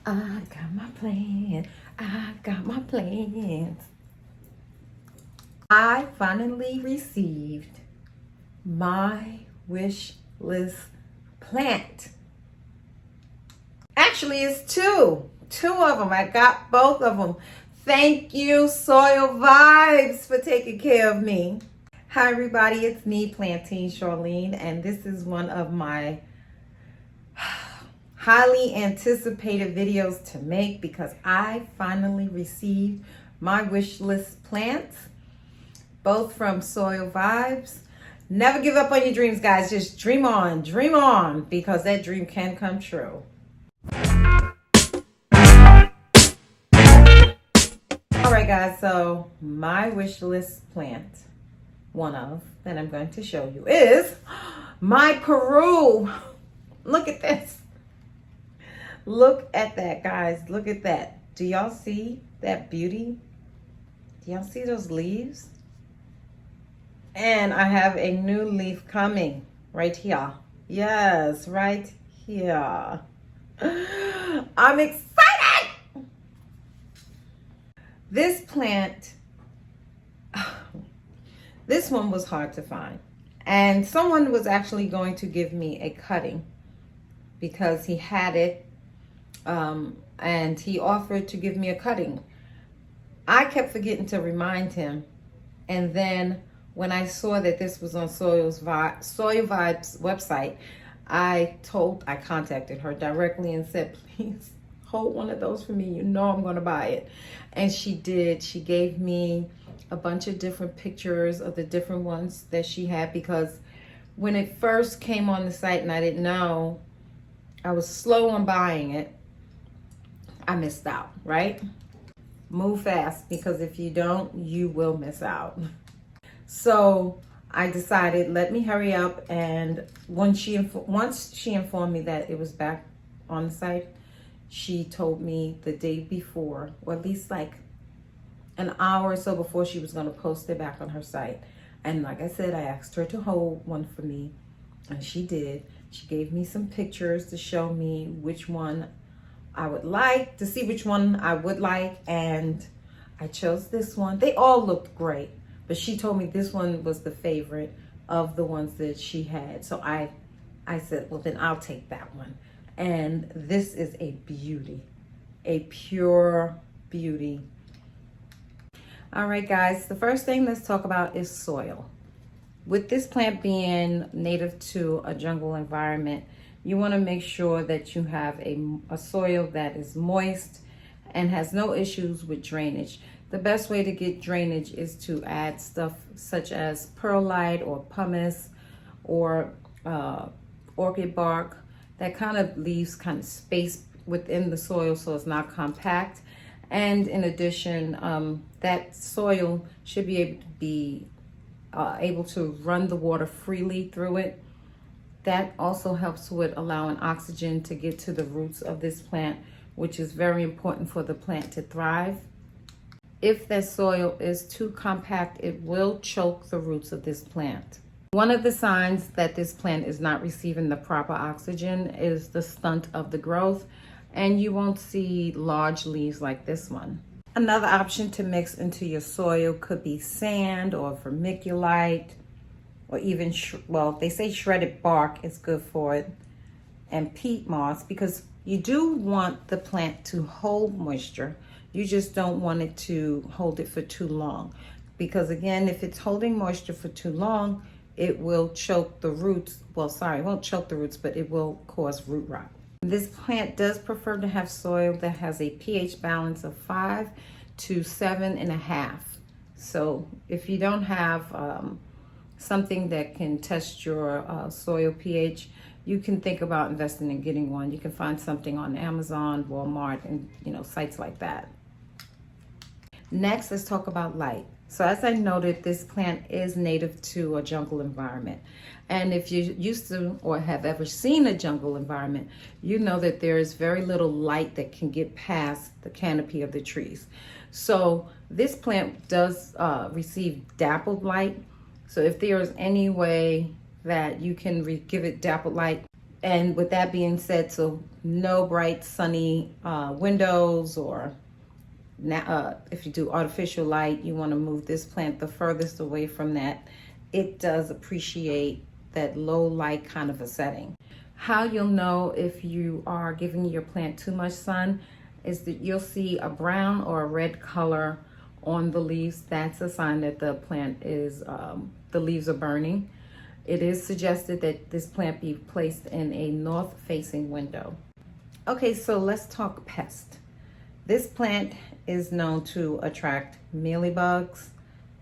I got my plan. I got my plans. I finally received my wish list plant. Actually, it's two of them. I got both of them. Thank you, Soil Vibes, for taking care of me. Hi, everybody. It's me, Plantain Charlene, and this is one of my highly anticipated videos to make because I finally received my wish list plants, both from Soil Vibes. Never give up on your dreams, guys. Just dream on, because that dream can come true. All right, guys, so my wish list plant, one of that I'm going to show you, is my Peru. Look at this. Look at that, guys. Look at that. Do y'all see that beauty? Do y'all see those leaves? And I have a new leaf coming right here. Yes, right here. I'm excited. This plant, this one was hard to find. And someone was actually going to give me a cutting because he had it. And he offered to give me a cutting. I kept forgetting to remind him. And then when I saw that this was on Soil Vibes website, I contacted her directly and said, please hold one of those for me. You know I'm going to buy it. And she did. She gave me a bunch of different pictures of the different ones that she had, because when it first came on the site and I didn't know, I was slow on buying it. I missed out, right? Move fast, because if you don't, you will miss out. So I decided, let me hurry up. And once she informed me that it was back on the site, she told me the day before, or at least like an hour or so before, she was going to post it back on her site. And like I said, I asked her to hold one for me, and she did. She gave me some pictures to show me which one I would like, to see which one I would like, and I chose this one. They all looked great, but she told me this one was the favorite of the ones that she had. So I said, well, then I'll take that one. And this is a beauty, a pure beauty. All right, guys, the first thing let's talk about is soil. With this plant being native to a jungle environment, you want to make sure that you have a soil that is moist and has no issues with drainage. The best way to get drainage is to add stuff such as perlite or pumice or orchid bark. That kind of leaves kind of space within the soil so it's not compact. And in addition, that soil should be able to run the water freely through it. That also helps with allowing oxygen to get to the roots of this plant, which is very important for the plant to thrive. If that soil is too compact, it will choke the roots of this plant. One of the signs that this plant is not receiving the proper oxygen is the stunt of the growth, and you won't see large leaves like this one. Another option to mix into your soil could be sand or vermiculite, or even, they say shredded bark is good for it, and peat moss, because you do want the plant to hold moisture. You just don't want it to hold it for too long, because again, if it's holding moisture for too long, it will choke the roots. Well, sorry, it won't choke the roots, but it will cause root rot. This plant does prefer to have soil that has a pH balance of 5 to 7.5. So if you don't have something that can test your soil pH, you can think about investing in getting one. You can find something on Amazon, Walmart, and sites like that. Next, let's talk about light. So as I noted, this plant is native to a jungle environment. And if you're used to or have ever seen a jungle environment, you know that there is very little light that can get past the canopy of the trees. So this plant does receive dappled light. So if there is any way that you can give it dappled light, And with that being said, so no bright sunny windows, or if you do artificial light, you want to move this plant the furthest away from that. It does appreciate that low light kind of a setting. How you'll know if you are giving your plant too much sun is that you'll see a brown or a red color on the leaves. That's a sign that the plant is, the leaves are burning. It is suggested that this plant be placed in a north-facing window. Okay, so let's talk pest. This plant is known to attract mealybugs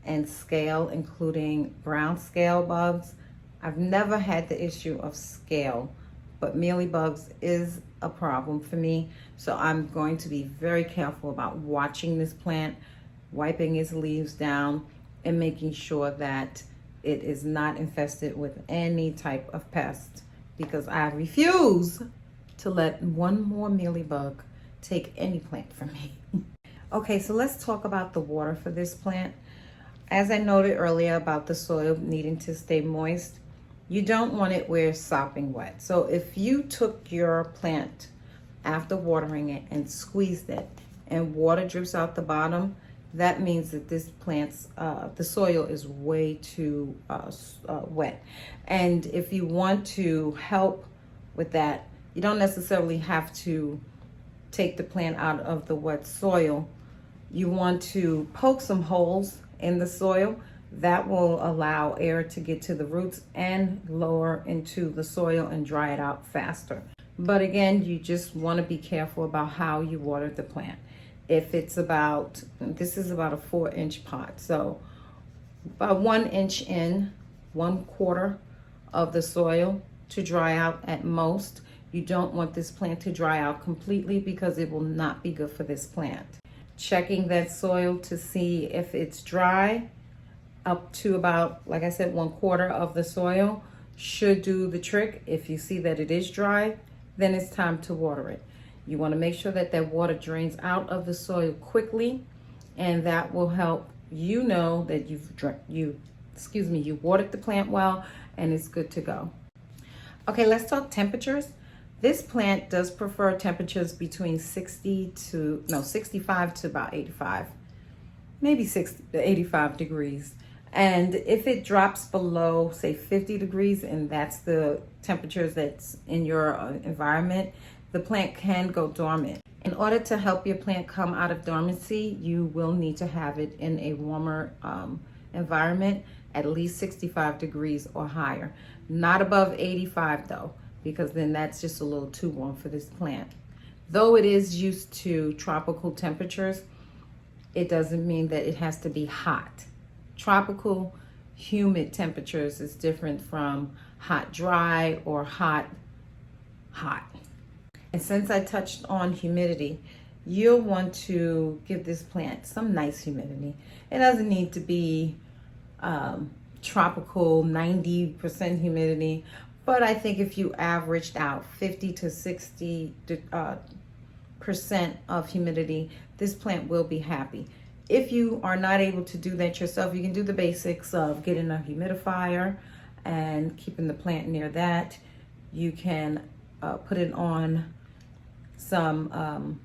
and scale, including brown scale bugs. I've never had the issue of scale, but mealybugs is a problem for me. So I'm going to be very careful about watching this plant, wiping its leaves down, and making sure that it is not infested with any type of pest, because I refuse to let one more mealybug take any plant from me. Okay, so let's talk about the water for this plant. As I noted earlier about the soil needing to stay moist, you don't want it where it's sopping wet. So if you took your plant after watering it and squeezed it and water drips out the bottom, that means that this plant's, the soil is way too wet. And if you want to help with that, you don't necessarily have to take the plant out of the wet soil. You want to poke some holes in the soil. That will allow air to get to the roots and lower into the soil and dry it out faster. But again, you just want to be careful about how you water the plant. If it's about, this is about a 4-inch pot, so about 1 inch in, 1/4 of the soil to dry out at most. You don't want this plant to dry out completely, because it will not be good for this plant. Checking that soil to see if it's dry, up to about, like I said, 1/4 of the soil should do the trick. If you see that it is dry, then it's time to water it. You want to make sure that that water drains out of the soil quickly, and that will help you know that you watered the plant well and it's good to go. Okay, let's talk temperatures. This plant does prefer temperatures between 65 to about 85, maybe 60 to 85 degrees. And if it drops below, say 50 degrees, and that's the temperatures that's in your environment, the plant can go dormant. In order to help your plant come out of dormancy, you will need to have it in a warmer environment, at least 65 degrees or higher. Not above 85 though, because then that's just a little too warm for this plant. Though it is used to tropical temperatures, it doesn't mean that it has to be hot. Tropical humid temperatures is different from hot dry or hot hot. And since I touched on humidity, you'll want to give this plant some nice humidity. It doesn't need to be tropical 90% humidity, but I think if you averaged out 50 to 60% of humidity, this plant will be happy. If you are not able to do that yourself, you can do the basics of getting a humidifier and keeping the plant near that. You can put it on some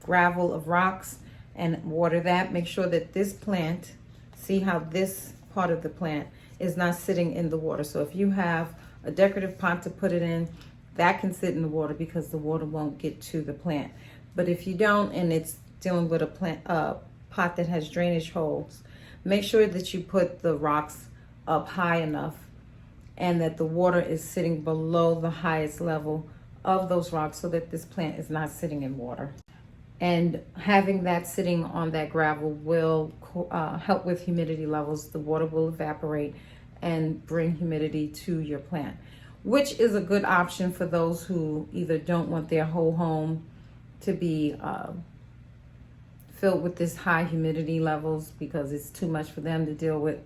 gravel of rocks and water that. Make sure that this plant, see how this part of the plant is not sitting in the water. So if you have a decorative pot to put it in, that can sit in the water because the water won't get to the plant. But if you don't, and it's dealing with a pot that has drainage holes, make sure that you put the rocks up high enough and that the water is sitting below the highest level of those rocks so that this plant is not sitting in water. And having that sitting on that gravel will help with humidity levels. The water will evaporate and bring humidity to your plant, which is a good option for those who either don't want their whole home to be filled with this high humidity levels because it's too much for them to deal with,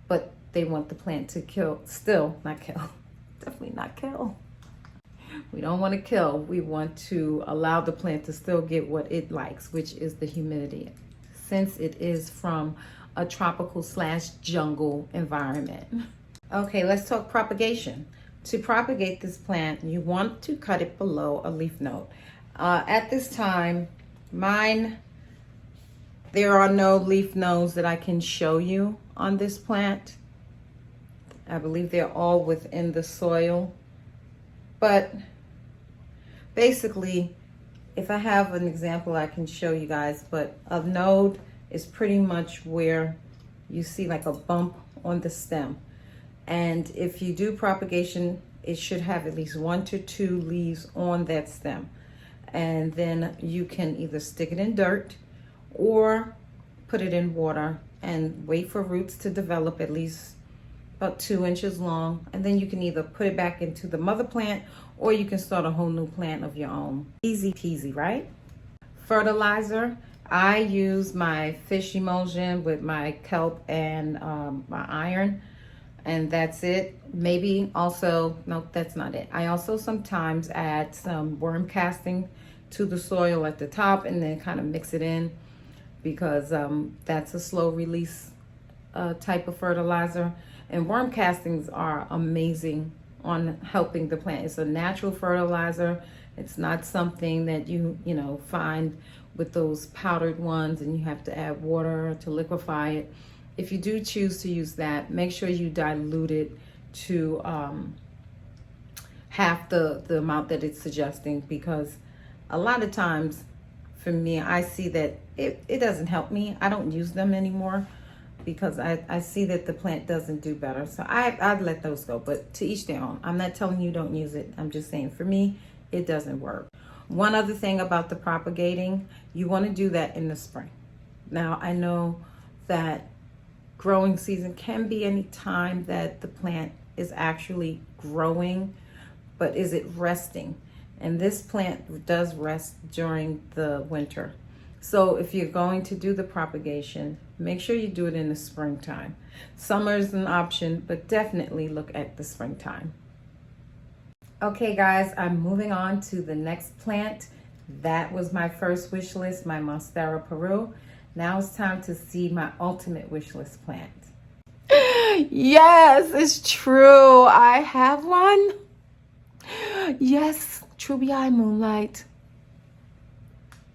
but they want the plant to definitely not kill. We don't want to kill. We want to allow the plant to still get what it likes, which is the humidity, since it is from a tropical / jungle environment. Okay, let's talk propagation. to propagate this plant, you want to cut it below a leaf node. At this time, there are no leaf nodes that I can show you on this plant. I believe they're all within the soil. But basically, if I have an example, I can show you guys. But a node is pretty much where you see like a bump on the stem. And if you do propagation, it should have at least 1 to 2 leaves on that stem. And then you can either stick it in dirt or put it in water and wait for roots to develop at least about 2 inches long. And then you can either put it back into the mother plant or you can start a whole new plant of your own. Easy peasy, right? Fertilizer. I use my fish emulsion with my kelp and my iron, and that's it. Maybe also, no, that's not it. I also sometimes add some worm casting to the soil at the top and then kind of mix it in, because that's a slow release type of fertilizer. And worm castings are amazing on helping the plant. It's a natural fertilizer. It's not something that you find with those powdered ones and you have to add water to liquefy it. If you do choose to use that, make sure you dilute it to half the amount that it's suggesting, because a lot of times for me, I see that it doesn't help me. I don't use them anymore because I see that the plant doesn't do better. So I'd let those go, but to each their own. I'm not telling you don't use it. I'm just saying for me, it doesn't work. One other thing about the propagating, you want to do that in the spring. Now, I know that growing season can be any time that the plant is actually growing, but is it resting? And this plant does rest during the winter. So if you're going to do the propagation, make sure you do it in the springtime. Summer is an option, but definitely look at the springtime. Okay guys, I'm moving on to the next plant. That was my first wish list, my Monstera Peru. Now it's time to see my ultimate wish list plant. Yes, it's true. I have one. Yes, Treubii Moonlight.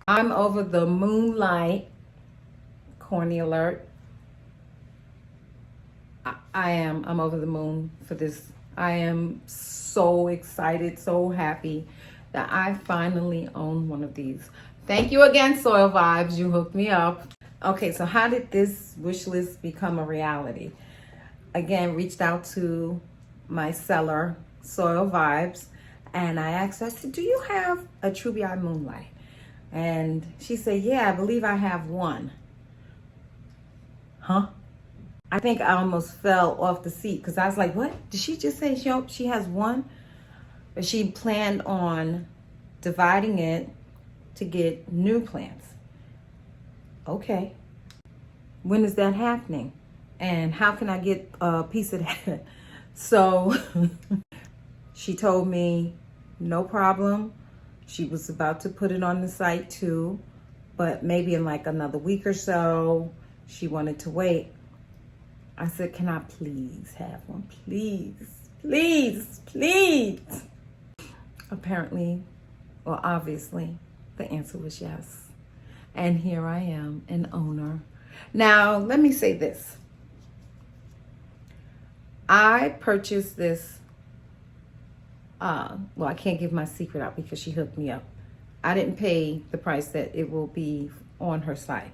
I'm over the Moonlight. Corny alert. I'm over the moon for this. I am so excited, so happy that I finally own one of these. Thank you again, Soil Vibes. You hooked me up. Okay, so how did this wish list become a reality? Again, reached out to my seller, Soil Vibes, and I asked her, I said, do you have a Treubii Moonlight? And she said, yeah, I believe I have one. Huh? I think I almost fell off the seat because I was like, what? Did she just say she has one? But she planned on dividing it to get new plants. Okay. When is that happening? And how can I get a piece of that? So she told me, no problem. She was about to put it on the site too, but maybe in like another week or so. She wanted to wait. I said, can I please have one? Please, please, please. Apparently, or obviously, the answer was yes. And here I am, an owner. Now, let me say this. I purchased this, well, I can't give my secret out because she hooked me up. I didn't pay the price that it will be on her site.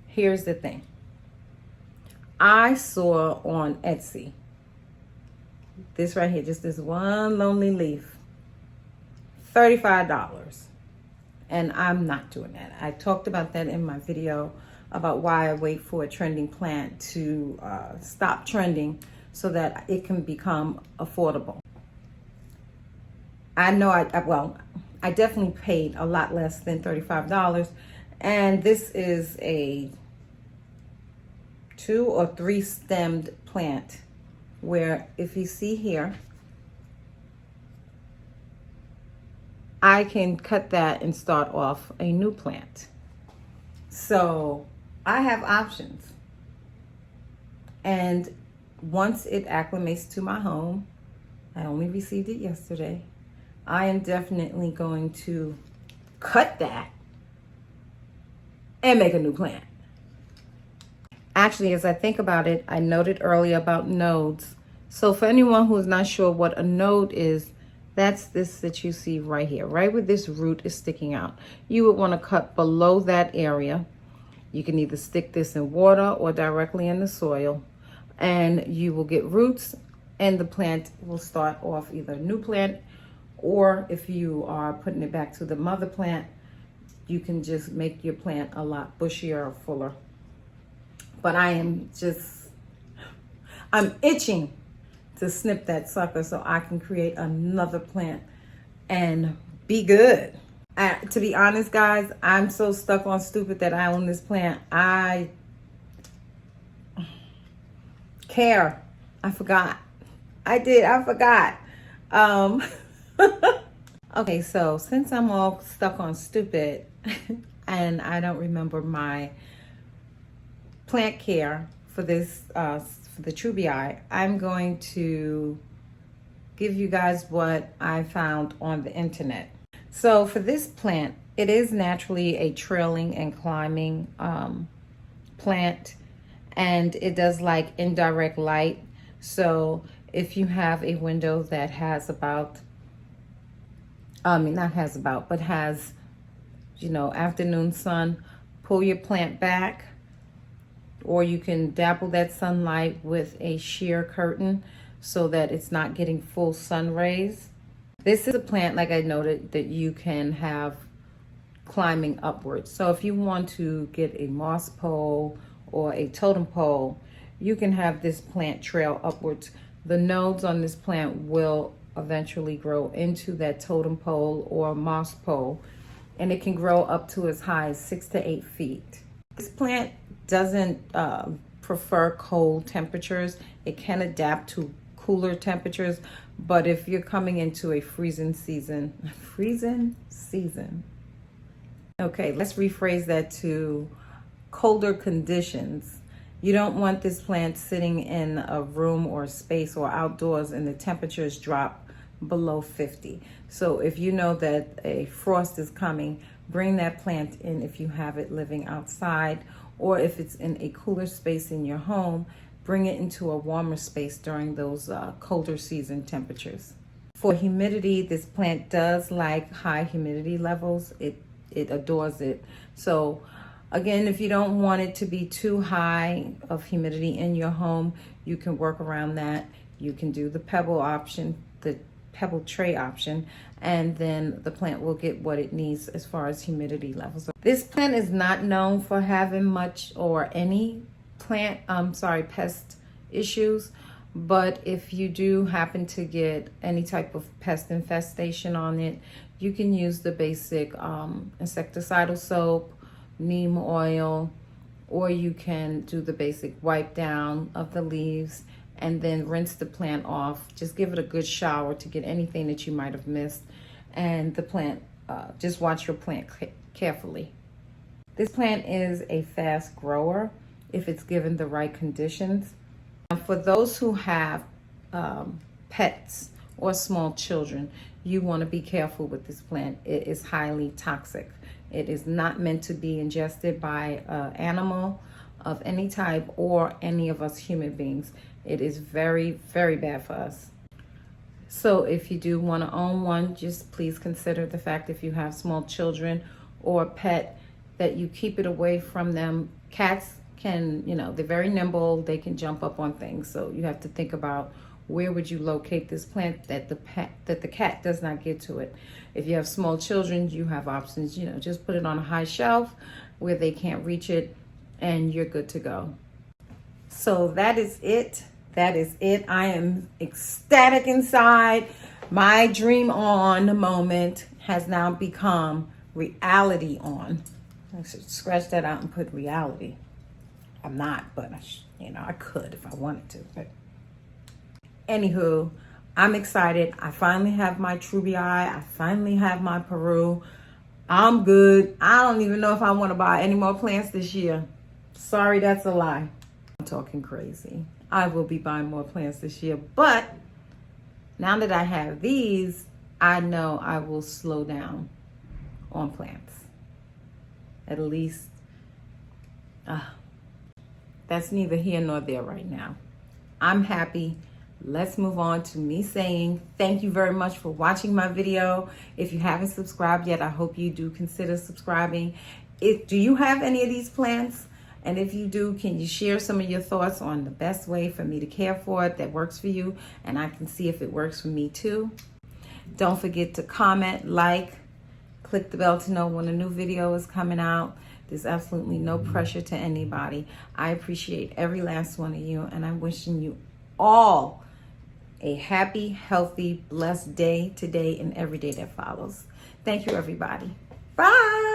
Here's the thing. I saw on Etsy, this right here, just this one lonely leaf, $35. And I'm not doing that. I talked about that in my video about why I wait for a trending plant to stop trending so that it can become affordable. I know I definitely paid a lot less than $35. And this is a 2 or 3 stemmed plant where, if you see here, I can cut that and start off a new plant. So I have options. And once it acclimates to my home, I only received it yesterday. I am definitely going to cut that and make a new plant. Actually, as I think about it, I noted earlier about nodes. So for anyone who is not sure what a node is, that's this that you see right here, right where this root is sticking out. You would want to cut below that area. You can either stick this in water or directly in the soil, and you will get roots, and the plant will start off either a new plant, or if you are putting it back to the mother plant, you can just make your plant a lot bushier or fuller. But I'm itching to snip that sucker so I can create another plant and be good. To be honest, guys, I'm so stuck on stupid that I own this plant. I care. I forgot. I forgot. Okay, so since I'm all stuck on stupid and I don't remember my plant care for this, for the Treubii, I'm going to give you guys what I found on the internet. So for this plant, it is naturally a trailing and climbing plant, and it does like indirect light. So if you have a window that has about, has, you know, afternoon sun, pull your plant back, or you can dapple that sunlight with a sheer curtain so that it's not getting full sun rays. This is a plant, like I noted, that you can have climbing upwards. So if you want to get a moss pole or a totem pole, you can have this plant trail upwards. The nodes on this plant will eventually grow into that totem pole or moss pole, and it can grow up to as high as 6 to 8 feet. This plant doesn't prefer cold temperatures. It can adapt to cooler temperatures, but if you're coming into a freezing season, okay, let's rephrase that to colder conditions. You don't want this plant sitting in a room or space or outdoors and the temperatures drop below 50. So if you know that a frost is coming, bring that plant in if you have it living outside, or if it's in a cooler space in your home, bring it into a warmer space during those colder season temperatures. For humidity, this plant does like high humidity levels. It adores it. So again, if you don't want it to be too high of humidity in your home, you can work around that. You can do the pebble option, the pebble tray option, and then the plant will get what it needs as far as humidity levels. This plant is not known for having much or any pest issues, but if you do happen to get any type of pest infestation on it, you can use the basic insecticidal soap, neem oil, or you can do the basic wipe down of the leaves and then rinse the plant off. Just give it a good shower to get anything that you might have missed, and the plant, just watch your plant carefully. This plant is a fast grower if it's given the right conditions. For those who have pets or small children, you want to be careful with this plant. It is highly toxic. It is not meant to be ingested by an animal of any type or any of us human beings. It is very, very bad for us. So if you do want to own one, just please consider the fact if you have small children or a pet that you keep it away from them. Cats can, you know, they're very nimble. They can jump up on things. So you have to think about where would you locate this plant that the cat does not get to it. If you have small children, you have options, you know, just put it on a high shelf where they can't reach it and you're good to go. So that is it. That is it. I am ecstatic inside. My dream on moment has now become reality on. I should scratch that out and put reality. I'm not, but I could if I wanted to. But anywho, I'm excited. I finally have my Treubii. I finally have my Peru. I'm good. I don't even know if I want to buy any more plants this year. Sorry, that's a lie. I'm talking crazy. I will be buying more plants this year, but Now that I have these, I know I will slow down on plants. At least, that's neither here nor there right now. I'm happy. Let's move on to me saying thank you very much for watching my video. If you haven't subscribed yet, I hope you do consider subscribing. Do you have any of these plants? And if you do, can you share some of your thoughts on the best way for me to care for it that works for you? And I can see if it works for me too. Don't forget to comment, like, click the bell to know when a new video is coming out. There's absolutely no pressure to anybody. I appreciate every last one of you, and I'm wishing you all a happy, healthy, blessed day today and every day that follows. Thank you, everybody. Bye.